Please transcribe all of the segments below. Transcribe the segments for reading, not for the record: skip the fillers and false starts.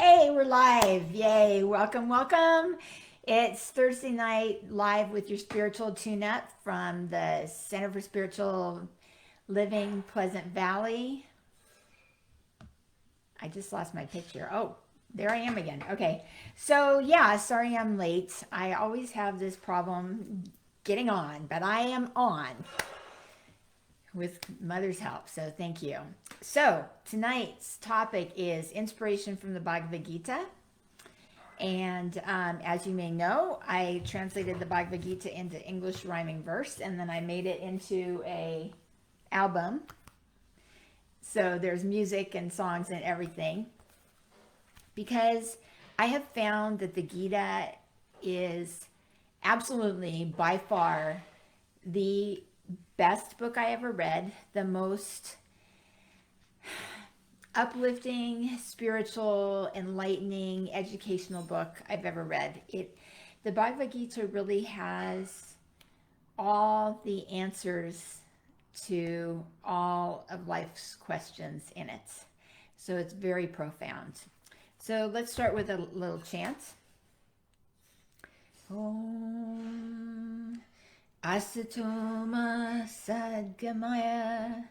Hey, we're live. Yay. Welcome, welcome. It's Thursday night live with your spiritual tune-up from the Center for Spiritual Living, Pleasant Valley. I just lost my picture. Oh, there I am again. Okay. So, yeah, sorry I'm late. I always have this problem getting on, but I am on with Mother's help. So, thank you. So, tonight's topic is inspiration from the Bhagavad Gita. And as you may know, I translated the Bhagavad Gita into English rhyming verse, and then I made it into a album. So there's music and songs and everything. Because I have found that the Gita is absolutely by far the best book I ever read, the most uplifting, spiritual, enlightening, educational book I've ever read. The Bhagavad Gita really has all the answers to all of life's questions in it. So it's very profound. So let's start with a little chant. Om Asatoma Sadgamaya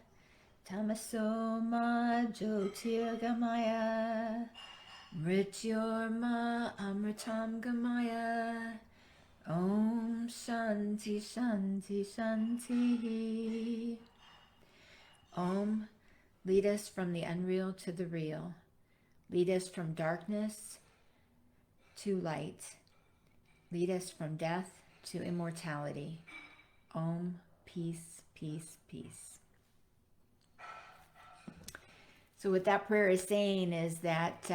Tamasoma Jyotirgamaya Mrityorma Amritam Gamaya Om Shanti Shanti Shanti. Om, lead us from the unreal to the real. Lead us from darkness to light. Lead us from death to immortality. Om, peace, peace, peace. So what that prayer is saying is that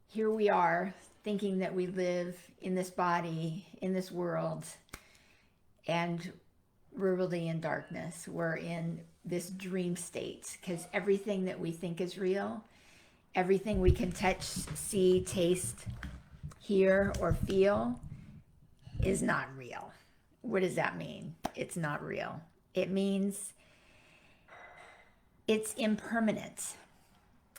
here we are thinking that we live in this body, in this world, and we're really in darkness. We're in this dream state because everything that we think is real, everything we can touch, see, taste, hear, or feel is not real. What does that mean? It's not real. It means it's impermanent.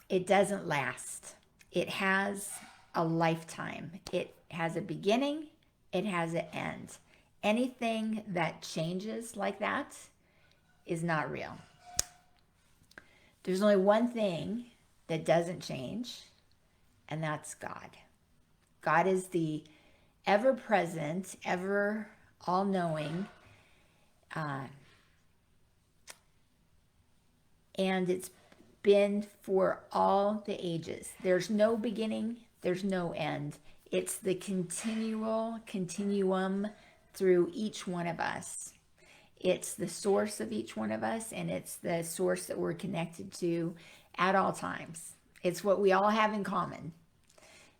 It doesn't last. It has a lifetime. It has a beginning. It has an end. Anything that changes like that is not real. There's only one thing that doesn't change, and that's God. God is the ever-present, ever all-knowing, and it's been for all the ages. There's no beginning, there's no end. It's the continuum through each one of us. It's the source of each one of us, and it's the source that we're connected to at all times. It's what we all have in common,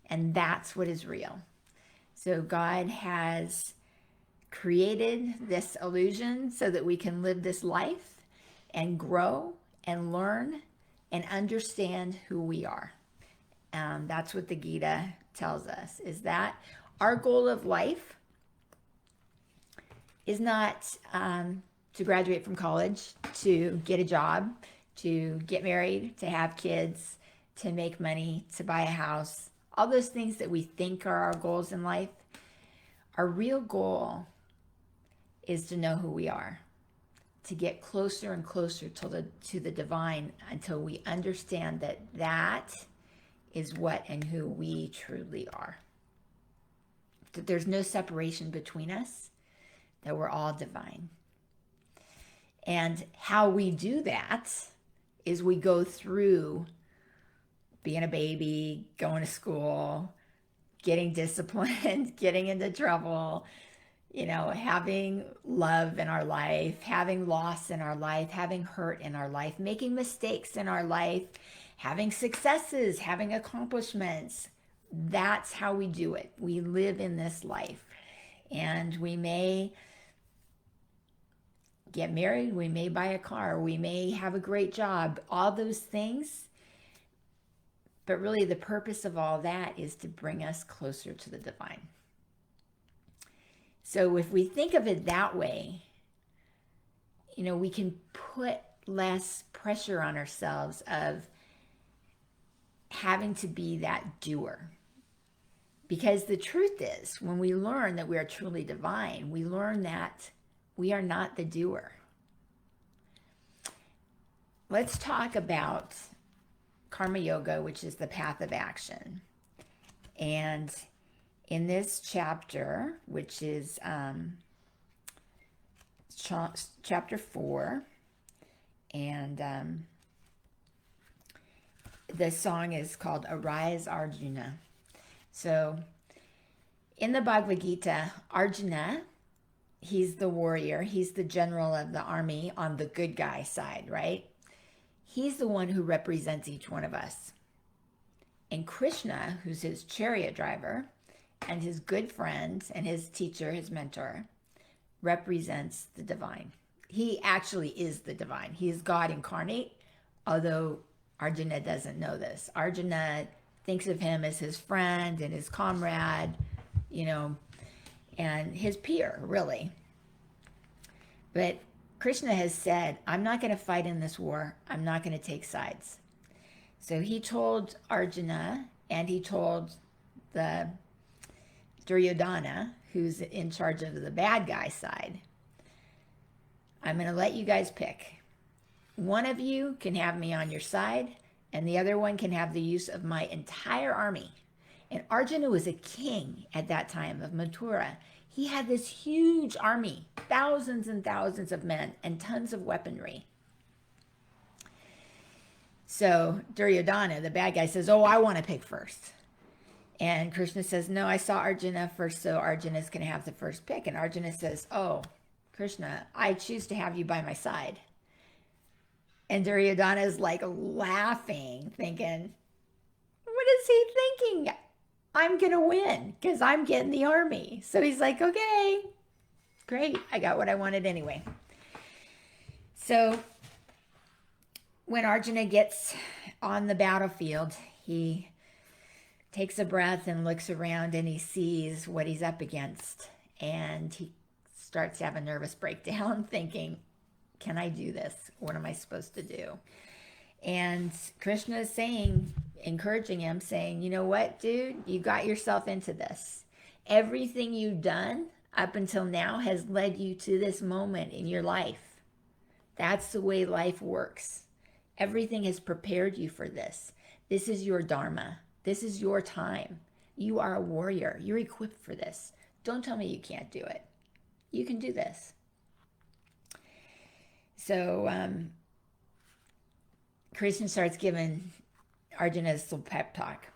and that's what is real. So God has created this illusion so that we can live this life and grow and learn and understand who we are. That's what the Gita tells us, is that our goal of life is not to graduate from college, to get a job, to get married, to have kids, to make money, to buy a house. All those things that we think are our goals in life. Our real goal is to know who we are, to get closer and closer to the divine until we understand that that is what and who we truly are. That there's no separation between us, that we're all divine. And how we do that is we go through being a baby, going to school, getting disciplined, getting into trouble, having love in our life, having loss in our life, having hurt in our life, making mistakes in our life, having successes, having accomplishments. That's how we do it. We live in this life. And we may get married, we may buy a car, we may have a great job, all those things. But really the purpose of all that is to bring us closer to the divine. So if we think of it that way, we can put less pressure on ourselves of having to be that doer. Because the truth is, when we learn that we are truly divine, we learn that we are not the doer. Let's talk about Karma Yoga, which is the path of action. And in this chapter, which is chapter 4, and the song is called Arise Arjuna. So in the Bhagavad Gita, Arjuna, he's the warrior, he's the general of the army on the good guy side, right? He's the one who represents each one of us. And Krishna, who's his chariot driver and his good friend and his teacher, his mentor, represents the divine. He actually is the divine. He is God incarnate, although Arjuna doesn't know this. Arjuna thinks of him as his friend and his comrade, and his peer, really. But Krishna has said, I'm not going to fight in this war. I'm not going to take sides. So he told Arjuna, and he told the Duryodhana, who's in charge of the bad guy side, I'm going to let you guys pick. One of you can have me on your side, and the other one can have the use of my entire army. And Arjuna was a king at that time of Mathura. He had this huge army, thousands and thousands of men, and tons of weaponry. So Duryodhana, the bad guy, says, oh, I want to pick first. And Krishna says, no, I saw Arjuna first, so Arjuna's going to have the first pick. And Arjuna says, oh, Krishna, I choose to have you by my side. And Duryodhana is like laughing, thinking, what is he thinking? I'm going to win because I'm getting the army. So he's like, okay, great. I got what I wanted anyway. So when Arjuna gets on the battlefield, he takes a breath and looks around and he sees what he's up against. And he starts to have a nervous breakdown thinking, can I do this? What am I supposed to do? And Krishna is saying, encouraging him, saying, you know what, dude, you got yourself into this. Everything you've done up until now has led you to this moment in your life. That's the way life works. Everything has prepared you for this. This is your dharma. This is your time. You are a warrior. You're equipped for this. Don't tell me you can't do it. You can do this. So Krishna starts giving Arjuna this little pep talk.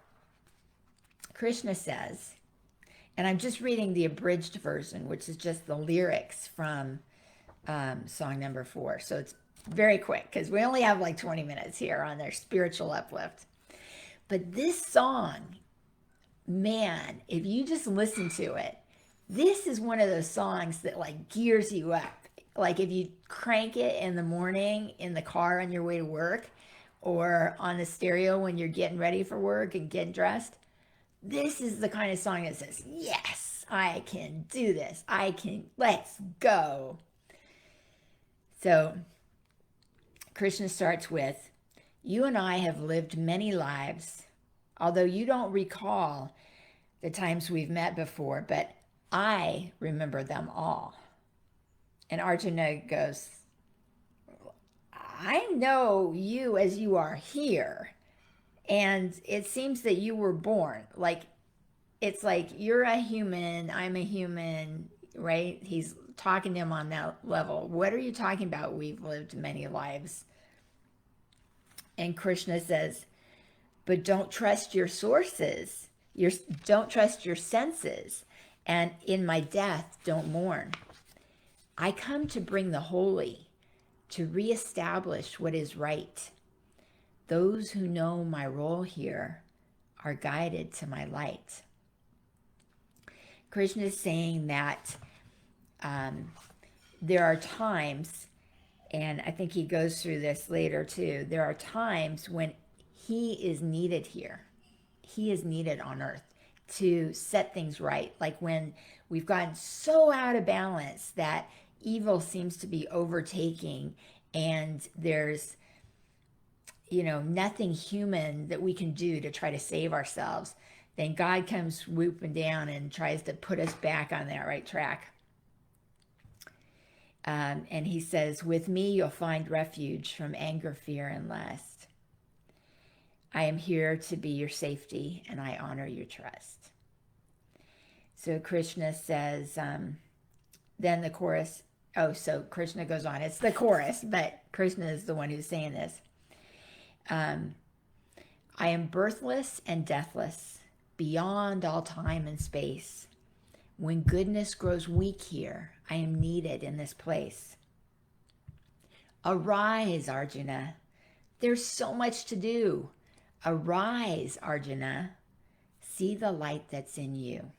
Krishna says, and I'm just reading the abridged version, which is just the lyrics from song number 4. So it's very quick because we only have like 20 minutes here on their spiritual uplift. But this song, man, if you just listen to it, this is one of those songs that like gears you up. Like if you crank it in the morning in the car on your way to work or on the stereo when you're getting ready for work and getting dressed, this is the kind of song that says, yes, I can do this. Let's go. So Krishna starts with, you and I have lived many lives, although you don't recall the times we've met before, but I remember them all. And Arjuna goes, I know you as you are here. And it seems that you were born. Like, it's like you're a human, I'm a human, right? He's talking to him on that level. What are you talking about? We've lived many lives. And Krishna says, but don't trust your sources. Don't trust your senses. And in my death, don't mourn. I come to bring the holy, to reestablish what is right. Those who know my role here are guided to my light. Krishna is saying that there are times, and I think he goes through this later too, there are times when he is needed here. He is needed on earth to set things right. Like when we've gotten so out of balance that evil seems to be overtaking and there's, nothing human that we can do to try to save ourselves, then God comes swooping down and tries to put us back on that right track. And he says, with me, you'll find refuge from anger, fear, and lust. I am here to be your safety, and I honor your trust. So Krishna says, then the chorus, so Krishna goes on. It's the chorus, but Krishna is the one who's saying this. I am birthless and deathless, beyond all time and space. When goodness grows weak here, I am needed in this place. Arise, Arjuna. There's so much to do. Arise, Arjuna. See the light that's in you.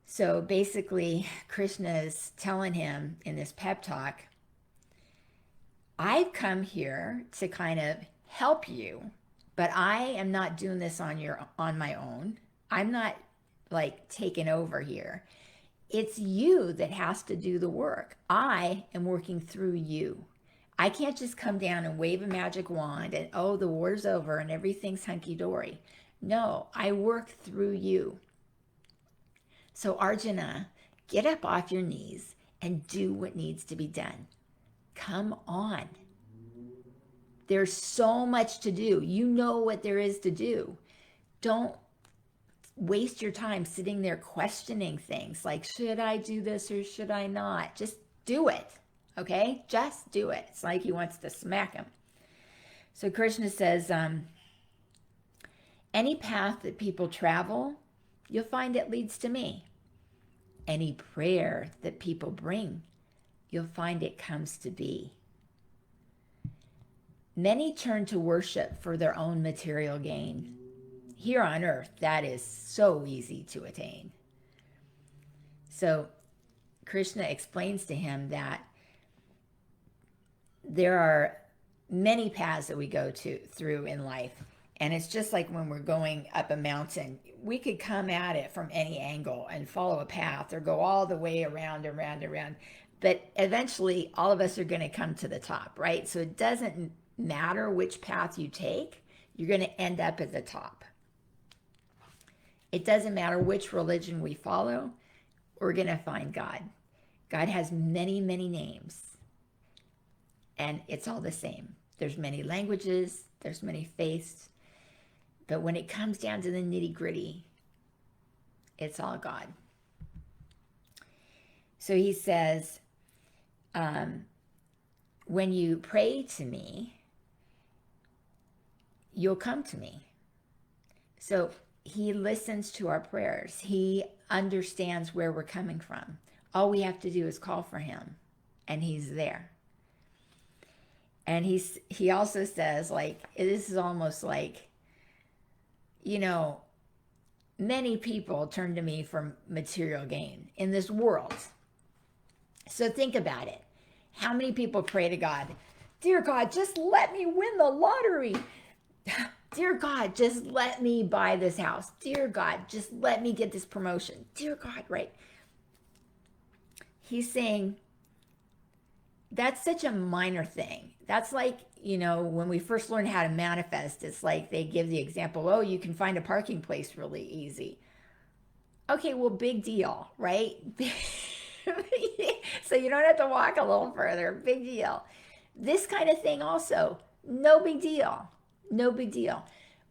So basically, Krishna is telling him in this pep talk, I've come here to kind of help you, but I am not doing this on my own. I'm not like taking over here. It's you that has to do the work. I am working through you. I can't just come down and wave a magic wand and, the war's over and everything's hunky-dory. No, I work through you. So Arjuna, get up off your knees and do what needs to be done. Come on. There's so much to do. You know what there is to do. Don't waste your time sitting there questioning things like, should I do this or should I not? Just do it, okay? Just do it. It's like he wants to smack him. So Krishna says, any path that people travel, you'll find it leads to me. Any prayer that people bring, you'll find it comes to be. Many turn to worship for their own material gain. Here on earth, that is so easy to attain. So Krishna explains to him that there are many paths that we go through in life. And it's just like when we're going up a mountain, we could come at it from any angle and follow a path or go all the way around. But eventually, all of us are going to come to the top, right? So it doesn't matter which path you take, you're going to end up at the top. It doesn't matter which religion we follow, we're going to find God. God has many, many names, and it's all the same. There's many languages, there's many faiths, but when it comes down to the nitty-gritty, it's all God. So he says, when you pray to me, you'll come to me. So he listens to our prayers. He understands where we're coming from. All we have to do is call for him, and he's there. And he also says, like, this is almost like, many people turn to me for material gain in this world. So think about it. How many people pray to God, dear God, just let me win the lottery. Dear God, just let me buy this house. Dear God, just let me get this promotion. Dear God, right? He's saying, that's such a minor thing. That's like, when we first learn how to manifest, it's like they give the example, you can find a parking place really easy. Okay, well, big deal, right? So you don't have to walk a little further. Big deal. This kind of thing also, no big deal. No big deal.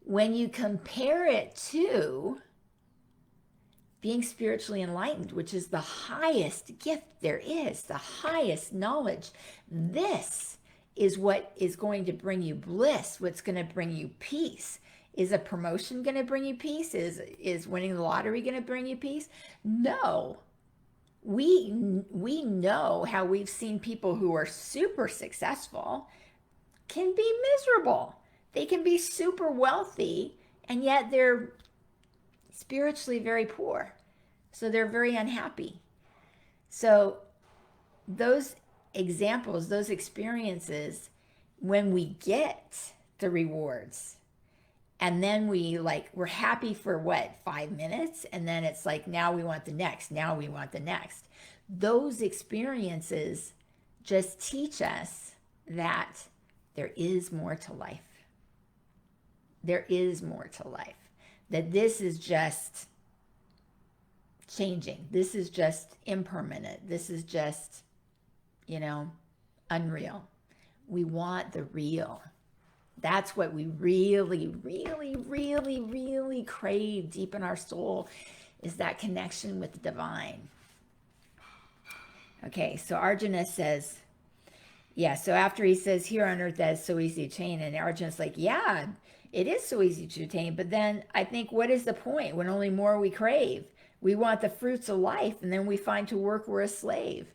When you compare it to being spiritually enlightened, which is the highest gift there is, the highest knowledge, this is what is going to bring you bliss, what's going to bring you peace. Is a promotion going to bring you peace? Is winning the lottery going to bring you peace? No. We know how we've seen people who are super successful can be miserable. They can be super wealthy, and yet they're spiritually very poor. So they're very unhappy. So those examples, those experiences, when we get the rewards, and then we're happy for 5 minutes, and then it's like, now we want the next, those experiences just teach us that there is more to life. There is more to life. That this is just changing. This is just impermanent. This is just, unreal. We want the real. That's what we really, really, really, really crave deep in our soul, is that connection with the divine. Okay, so Arjuna says, so after he says, here on earth that is so easy to attain, and Arjuna's like, yeah, it is so easy to attain, but then I think, what is the point when only more we crave? We want the fruits of life, and then we find to work we're a slave.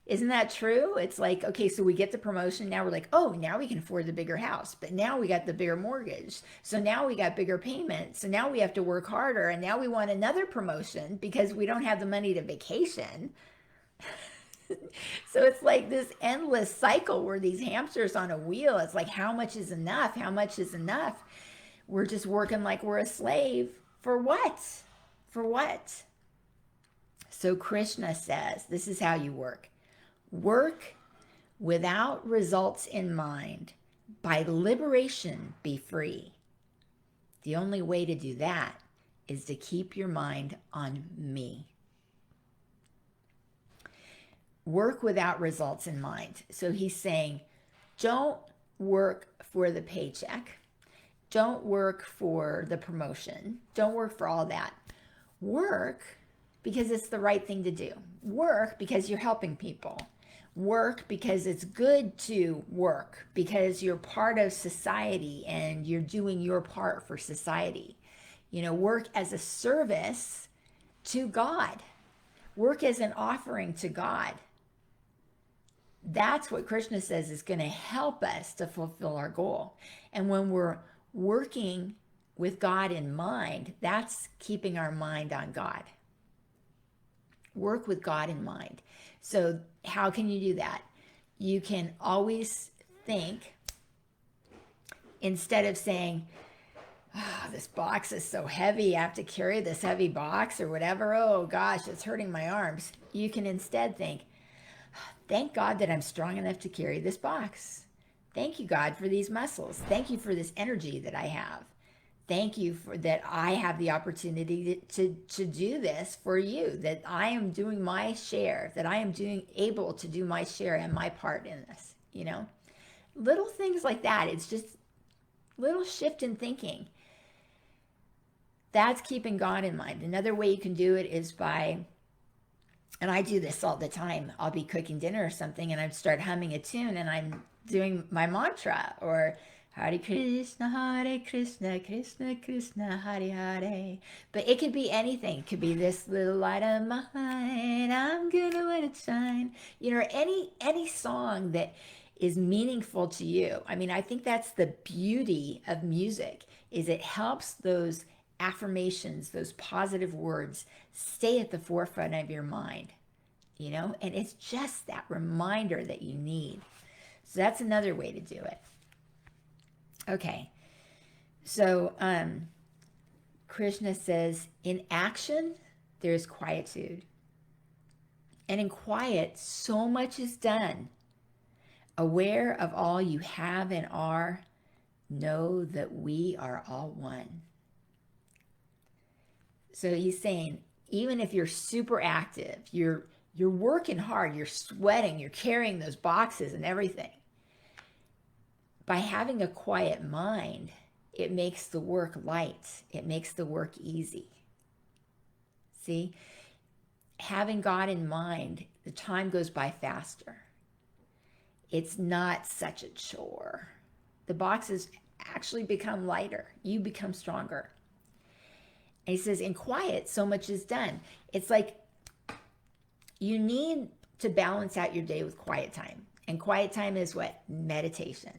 Isn't that true? It's like, okay, so we get the promotion. Now we're like, oh, now we can afford the bigger house. But now we got the bigger mortgage. So now we got bigger payments. So now we have to work harder. And now we want another promotion because we don't have the money to vacation. So it's like this endless cycle where these hamsters on a wheel. It's like, how much is enough? How much is enough? We're just working like we're a slave. For what? For what? So Krishna says, this is how you work. Work without results in mind. By liberation, be free. The only way to do that is to keep your mind on me. Work without results in mind. So he's saying, don't work for the paycheck. Don't work for the promotion. Don't work for all that. Work because it's the right thing to do. Work because you're helping people. Work because it's good to work, because you're part of society and you're doing your part for society. Work as a service to God. Work as an offering to God. That's what Krishna says is going to help us to fulfill our goal. And when we're working with God in mind, that's keeping our mind on God. Work with God in mind. So how can you do that? You can always think, instead of saying, this box is so heavy, I have to carry this heavy box or whatever. Oh gosh, it's hurting my arms. You can instead think, thank God that I'm strong enough to carry this box. Thank you, God, for these muscles. Thank you for this energy that I have. Thank you for that I have the opportunity to do this for you, that I am doing my share, that I am able to do my share and my part in this, Little things like that. It's just little shift in thinking. That's keeping God in mind. Another way you can do it is by, and I do this all the time, I'll be cooking dinner or something and I'd start humming a tune and I'm doing my mantra, or Hare Krishna, Krishna Krishna, Hare Hare. But it could be anything. It could be this little light of mine, I'm gonna let it shine. Or any song that is meaningful to you. I mean, I think that's the beauty of music, is it helps those affirmations, those positive words, stay at the forefront of your mind, and it's just that reminder that you need. So that's another way to do it. Okay, so Krishna says, in action, there's quietude. And in quiet, so much is done. Aware of all you have and are, know that we are all one. So he's saying, even if you're super active, you're working hard, you're sweating, you're carrying those boxes and everything, by having a quiet mind, it makes the work light. It makes the work easy. See? Having God in mind, the time goes by faster. It's not such a chore. The boxes actually become lighter. You become stronger. And he says, in quiet, so much is done. It's like you need to balance out your day with quiet time. And quiet time is what? Meditation.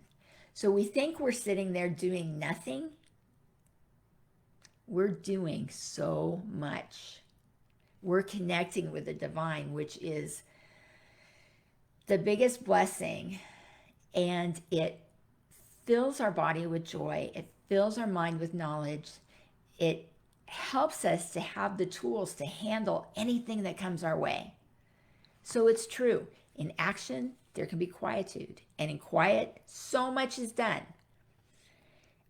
So we think we're sitting there doing nothing. We're doing so much. We're connecting with the divine, which is the biggest blessing. And it fills our body with joy. It fills our mind with knowledge. It helps us to have the tools to handle anything that comes our way. So it's true. In action, there can be quietude. And in quiet, so much is done.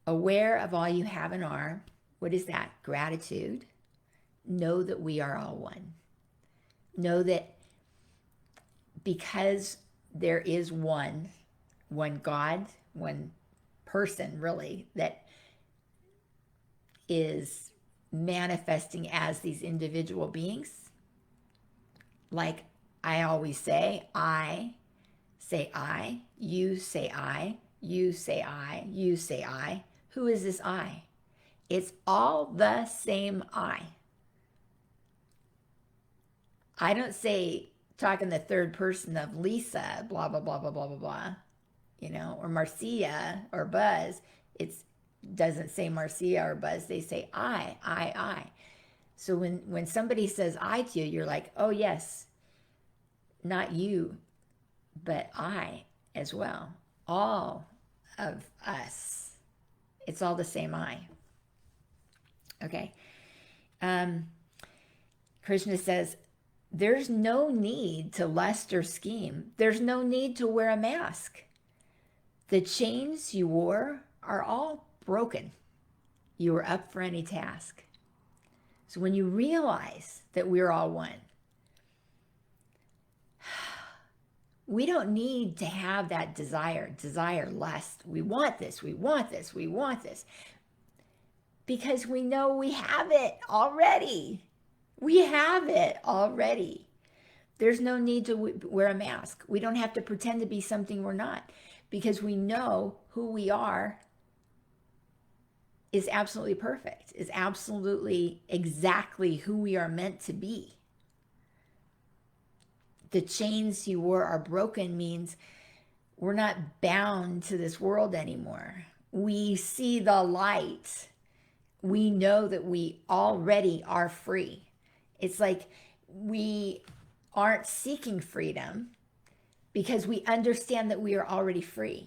Aware of all you have and are. What is that? Gratitude. Know that we are all one. Know that because there is one God, one person really, that is manifesting as these individual beings. Like I always say, I say I, you say I, you say I, you say I. Who is this I? It's all the same I. I don't say, talk in the third person of Lisa, blah, blah, blah, blah, blah, blah, blah, or Marcia or Buzz. It doesn't say Marcia or Buzz. They say I. So when somebody says I to you, you're like, oh yes, not you, but I as well. All of us. It's all the same I. Okay. Krishna says, there's no need to lust or scheme. There's no need to wear a mask. The chains you wore are all broken. You are up for any task. So when you realize that we're all one, we don't need to have that desire, lust. We want this, we want this, we want this. Because we know we have it already. We have it already. There's no need to wear a mask. We don't have to pretend to be something we're not, because we know who we are is absolutely perfect, is absolutely exactly who we are meant to be. The chains you wore are broken means we're not bound to this world anymore. We see the light. We know that we already are free. It's like we aren't seeking freedom because we understand that we are already free.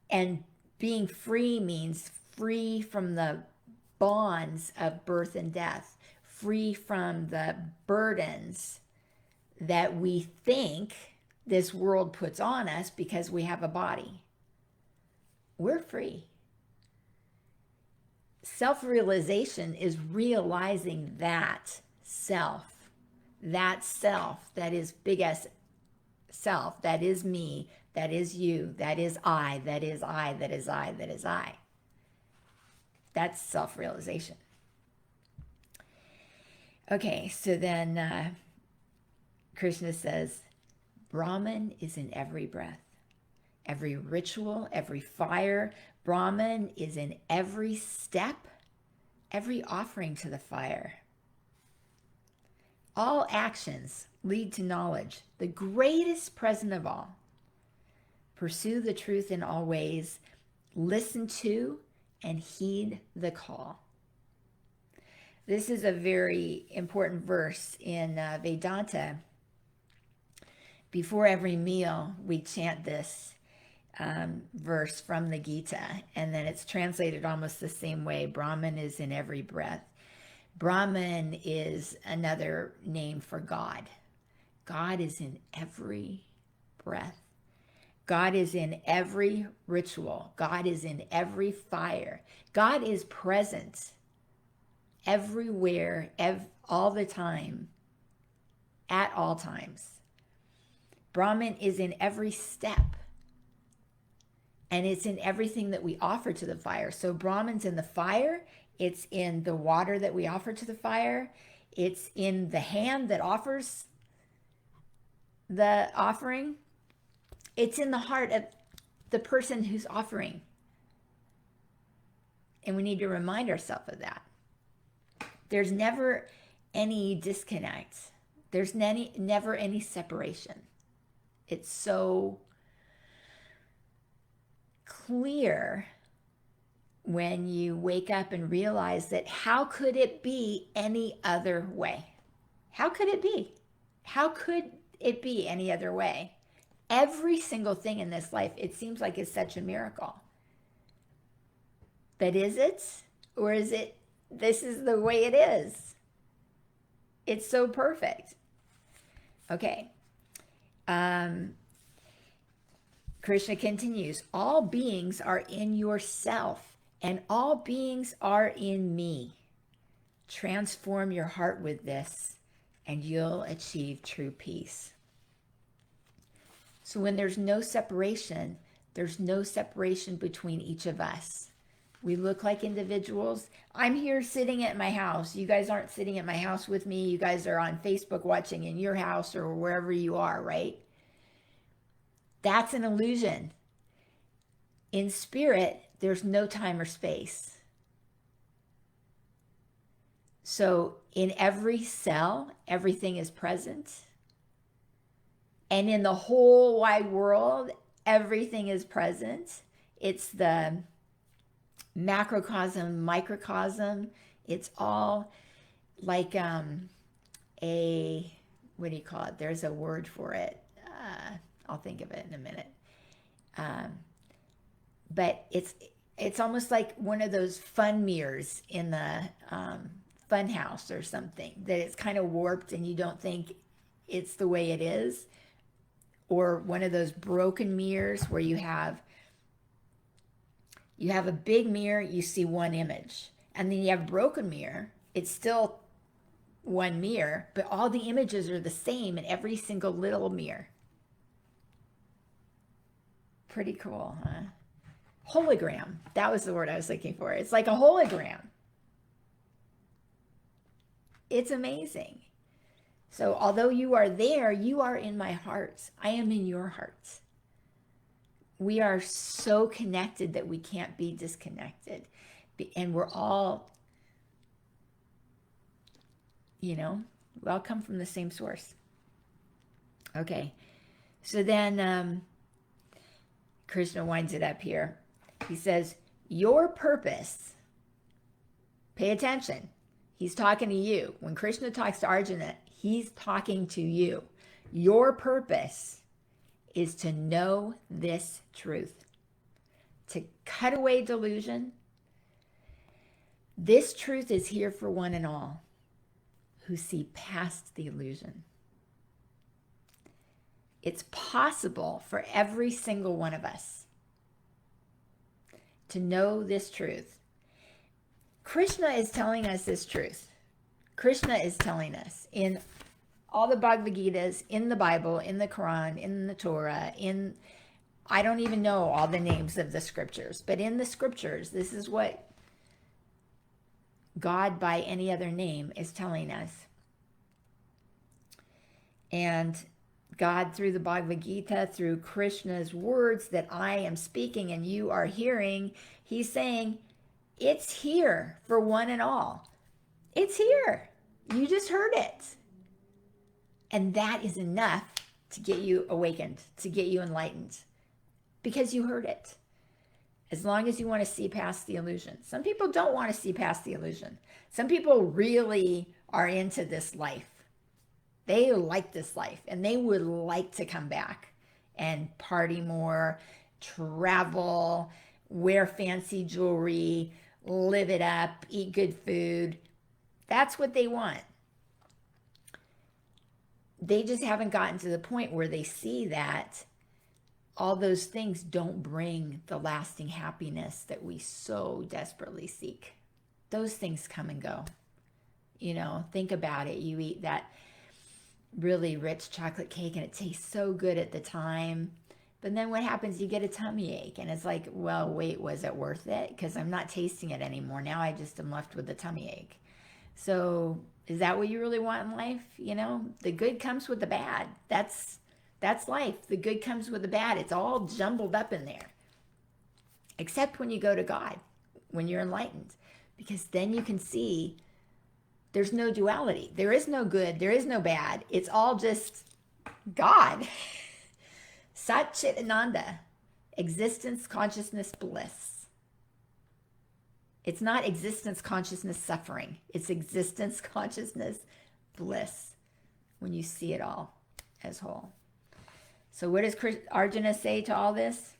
And being free means free from the bonds of birth and death, free from the burdens that we think this world puts on us because we have a body. We're free. Self-realization is realizing that self, that is big S self, that is me, that is you, that is I, that is I, that is I, that is I. That's self-realization. Okay, so then Krishna says, Brahman is in every breath, every ritual, every fire. Brahman is in every step, every offering to the fire. All actions lead to knowledge, the greatest present of all. Pursue the truth in all ways. Listen to and heed the call. This is a very important verse in Vedanta. Before every meal, we chant this verse from the Gita, and then it's translated almost the same way. Brahman is in every breath. Brahman is another name for God. God is in every breath. God is in every ritual. God is in every fire. God is present everywhere, all the time, at all times. Brahman is in every step. And it's in everything that we offer to the fire. So Brahman's in the fire. It's in the water that we offer to the fire. It's in the hand that offers the offering. It's in the heart of the person who's offering. And we need to remind ourselves of that. There's never any disconnect. There's never any separation. It's so clear when you wake up and realize that how could it be any other way? How could it be? How could it be any other way? Every single thing in this life, it seems like it's such a miracle. But is it? Or is it, this is the way it is? It's so perfect. Okay. Krishna continues, all beings are in yourself, and all beings are in me. Transform your heart with this, and you'll achieve true peace. So when there's no separation between each of us. We look like individuals. I'm here sitting at my house. You guys aren't sitting at my house with me. You guys are on Facebook watching in your house or wherever you are, right? That's an illusion. In spirit, there's no time or space. So in every cell, everything is present. And in the whole wide world, everything is present. It's the macrocosm, microcosm. It's all like what do you call it? There's a word for it. I'll think of it in a minute. But it's almost like one of those fun mirrors in the fun house or something, that it's kind of warped and you don't think it's the way it is. Or one of those broken mirrors where you have a big mirror, you see one image. And then you have a broken mirror, it's still one mirror, but all the images are the same in every single little mirror. Pretty cool, huh? Hologram. That was the word I was looking for. It's like a hologram. It's amazing. So although you are there, you are in my heart. I am in your heart. We are so connected that we can't be disconnected. And we're all, we all come from the same source. Okay. So then Krishna winds it up here. He says, your purpose, pay attention. He's talking to you. When Krishna talks to Arjuna, he's talking to you. Your purpose is to know this truth, to cut away delusion. This truth is here for one and all who see past the illusion. It's possible for every single one of us to know this truth. Krishna is telling us this truth. Krishna is telling us in all the Bhagavad Gitas, in the Bible, in the Quran, in the Torah, I don't even know all the names of the scriptures, but in the scriptures, this is what God by any other name is telling us. And God, through the Bhagavad Gita, through Krishna's words that I am speaking and you are hearing, he's saying, it's here for one and all. It's here. You just heard it. And that is enough to get you awakened, to get you enlightened, because you heard it. As long as you want to see past the illusion. Some people don't want to see past the illusion. Some people really are into this life. They like this life and they would like to come back and party more, travel, wear fancy jewelry, live it up, eat good food. That's what they want. They just haven't gotten to the point where they see that all those things don't bring the lasting happiness that we so desperately seek. Those things come and go. Think about it. You eat that really rich chocolate cake and it tastes so good at the time. But then what happens? You get a tummy ache and it's like, well, wait, was it worth it? Because I'm not tasting it anymore. Now I just am left with a tummy ache. So is that what you really want in life? The good comes with the bad. That's life. The good comes with the bad. It's all jumbled up in there. Except when you go to God, when you're enlightened. Because then you can see there's no duality. There is no good. There is no bad. It's all just God. Sat Chit Ananda. Existence, consciousness, bliss. It's not existence, consciousness, suffering. It's existence, consciousness, bliss. When you see it all as whole. So what does Arjuna say to all this?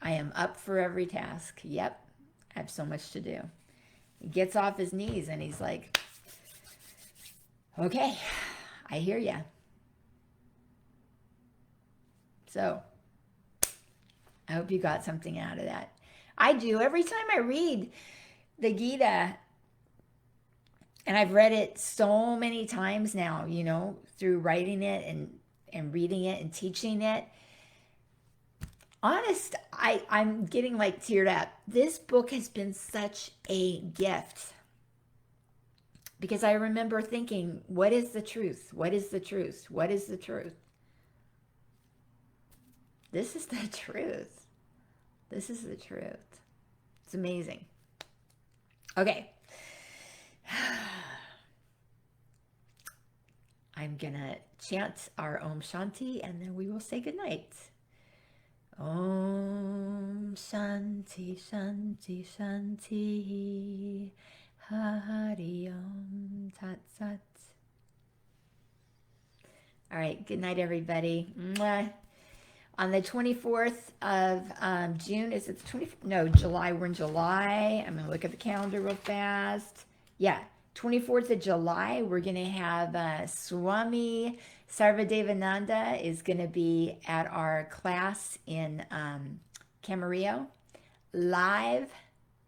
I am up for every task. Yep, I have so much to do. He gets off his knees and he's like, okay, I hear ya. So I hope you got something out of that. I do. Every time I read the Gita, and I've read it so many times now, through writing it and reading it and teaching it. Honest, I'm getting like teared up. This book has been such a gift because I remember thinking, what is the truth? What is the truth? What is the truth? This is the truth. This is the truth. It's amazing. Okay. I'm going to chant our Om Shanti and then we will say goodnight. Om Shanti Shanti Shanti Hari Om Tat Sat. All right, good night, everybody. Mwah. On the 24th of June, is it the 24th? No, July. We're in July. I'm going to look at the calendar real fast. Yeah, 24th of July, we're going to have Swami Sarvadevananda is going to be at our class in Camarillo live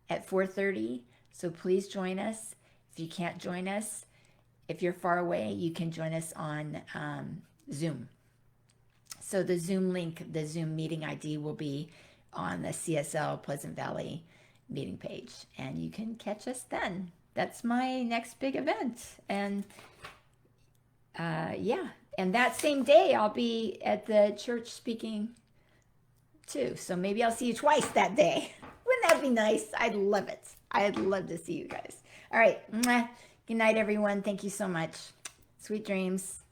at 4:30. So please join us. If you can't join us, if you're far away, you can join us on Zoom. So the Zoom link, the Zoom meeting ID will be on the CSL Pleasant Valley meeting page, and you can catch us then. That's my next big event. And yeah, and that same day I'll be at the church speaking too. So maybe I'll see you twice that day. Wouldn't that be nice? I'd love it. I'd love to see you guys. All right. Good night, everyone. Thank you so much. Sweet dreams.